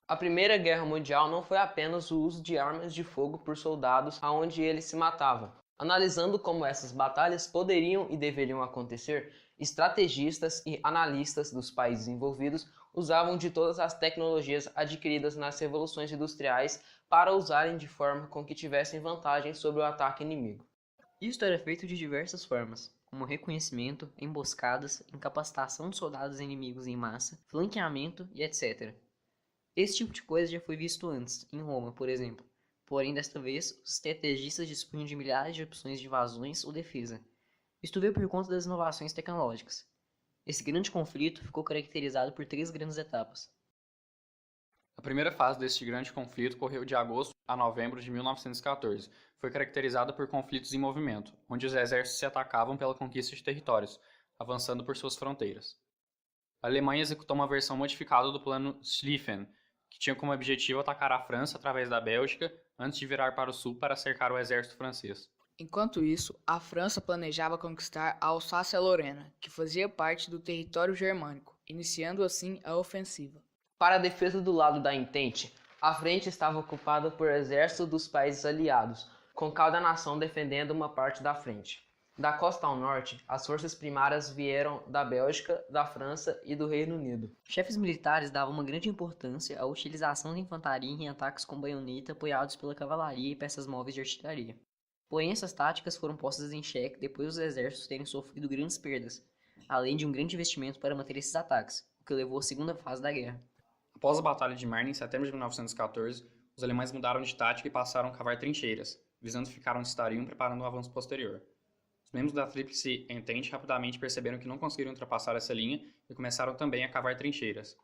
A Primeira Guerra Mundial não foi apenas o uso de armas de fogo por soldados aonde eles se matavam. Analisando como essas batalhas poderiam e deveriam acontecer, estrategistas e analistas dos países envolvidos usavam de todas as tecnologias adquiridas nas revoluções industriais para usarem de forma com que tivessem vantagem sobre o ataque inimigo. Isto era feito de diversas formas, como reconhecimento, emboscadas, incapacitação de soldados inimigos em massa, flanqueamento e etc. Esse tipo de coisa já foi visto antes, em Roma, por exemplo. Porém, desta vez, os estrategistas dispunham de milhares de opções de invasões ou defesa. Isto veio por conta das inovações tecnológicas. Esse grande conflito ficou caracterizado por três grandes etapas. A primeira fase deste grande conflito correu de agosto a novembro de 1914. Foi caracterizada por conflitos em movimento, onde os exércitos se atacavam pela conquista de territórios, avançando por suas fronteiras. A Alemanha executou uma versão modificada do Plano Schlieffen, que tinha como objetivo atacar a França através da Bélgica antes de virar para o sul para cercar o exército francês. Enquanto isso, a França planejava conquistar a Alsácia-Lorena, que fazia parte do território germânico, iniciando assim a ofensiva. Para a defesa do lado da Entente, a frente estava ocupada por exércitos dos países aliados, com cada nação defendendo uma parte da frente. Da costa ao norte, as forças primárias vieram da Bélgica, da França e do Reino Unido. Chefes militares davam uma grande importância à utilização da infantaria em ataques com baioneta apoiados pela cavalaria e peças móveis de artilharia. Porém, essas táticas foram postas em xeque depois dos exércitos terem sofrido grandes perdas, além de um grande investimento para manter esses ataques, o que levou à segunda fase da guerra. Após a Batalha de Marne, em setembro de 1914, os alemães mudaram de tática e passaram a cavar trincheiras, visando ficar onde estariam preparando um avanço posterior. Os membros da Tríplice Entente rapidamente perceberam que não conseguiriam ultrapassar essa linha e começaram também a cavar trincheiras.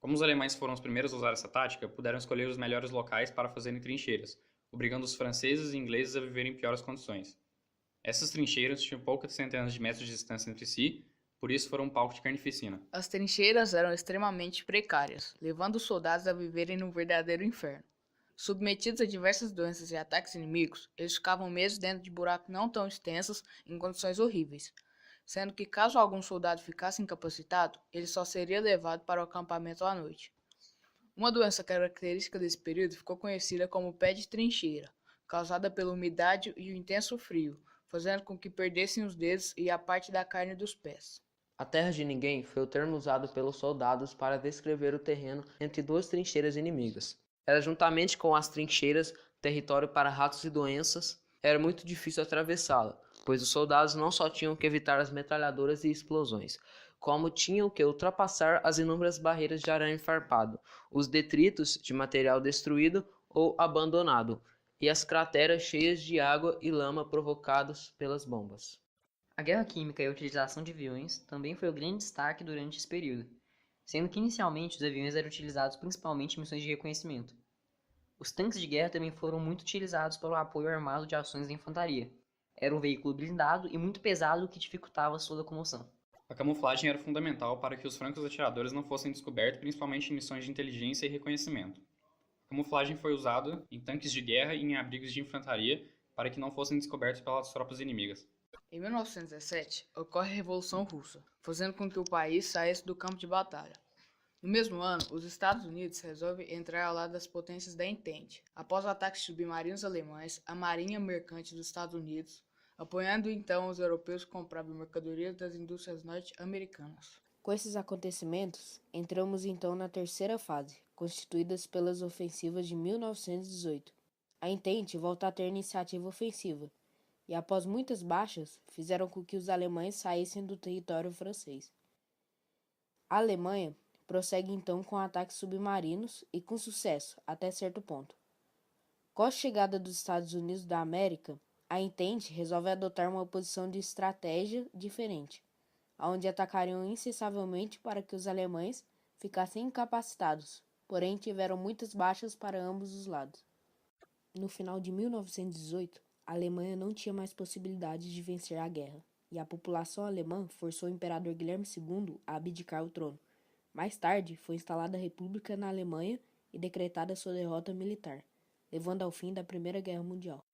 Como os alemães foram os primeiros a usar essa tática, puderam escolher os melhores locais para fazerem trincheiras, obrigando os franceses e ingleses a viverem em piores condições. Essas trincheiras tinham poucas centenas de metros de distância entre si, por isso foram um palco de carnificina. As trincheiras eram extremamente precárias, levando os soldados a viverem num verdadeiro inferno. Submetidos a diversas doenças e ataques inimigos, eles ficavam meses dentro de buracos não tão extensos em condições horríveis, sendo que caso algum soldado ficasse incapacitado, ele só seria levado para o acampamento à noite. Uma doença característica desse período ficou conhecida como pé de trincheira, causada pela umidade e o intenso frio, fazendo com que perdessem os dedos e a parte da carne dos pés. A Terra de Ninguém foi o termo usado pelos soldados para descrever o terreno entre duas trincheiras inimigas. Era juntamente com as trincheiras território para ratos e doenças. Era muito difícil atravessá-la, pois os soldados não só tinham que evitar as metralhadoras e explosões, como tinham que ultrapassar as inúmeras barreiras de arame farpado, os detritos de material destruído ou abandonado, e as crateras cheias de água e lama provocados pelas bombas. A guerra química e a utilização de aviões também foi o grande destaque durante esse período, sendo que inicialmente os aviões eram utilizados principalmente em missões de reconhecimento. Os tanques de guerra também foram muito utilizados para o apoio armado de ações da infantaria. Era um veículo blindado e muito pesado que dificultava sua locomoção. A camuflagem era fundamental para que os francos atiradores não fossem descobertos, principalmente em missões de inteligência e reconhecimento. A camuflagem foi usada em tanques de guerra e em abrigos de infantaria para que não fossem descobertos pelas tropas inimigas. Em 1917, ocorre a Revolução Russa, fazendo com que o país saísse do campo de batalha. No mesmo ano, os Estados Unidos resolvem entrar ao lado das potências da Entente. Após ataques submarinos alemães, a Marinha Mercante dos Estados Unidos, apoiando então os europeus que compravam mercadorias das indústrias norte-americanas. Com esses acontecimentos, entramos então na terceira fase, constituídas pelas ofensivas de 1918. A Entente volta a ter iniciativa ofensiva, e após muitas baixas, fizeram com que os alemães saíssem do território francês. A Alemanha prossegue então com ataques submarinos e com sucesso, até certo ponto. Com a chegada dos Estados Unidos da América, a Entente resolve adotar uma posição de estratégia diferente, onde atacariam incessantemente para que os alemães ficassem incapacitados, porém tiveram muitas baixas para ambos os lados. No final de 1918, a Alemanha não tinha mais possibilidade de vencer a guerra, e a população alemã forçou o imperador Guilherme II a abdicar o trono. Mais tarde, foi instalada a República na Alemanha e decretada sua derrota militar, levando ao fim da Primeira Guerra Mundial.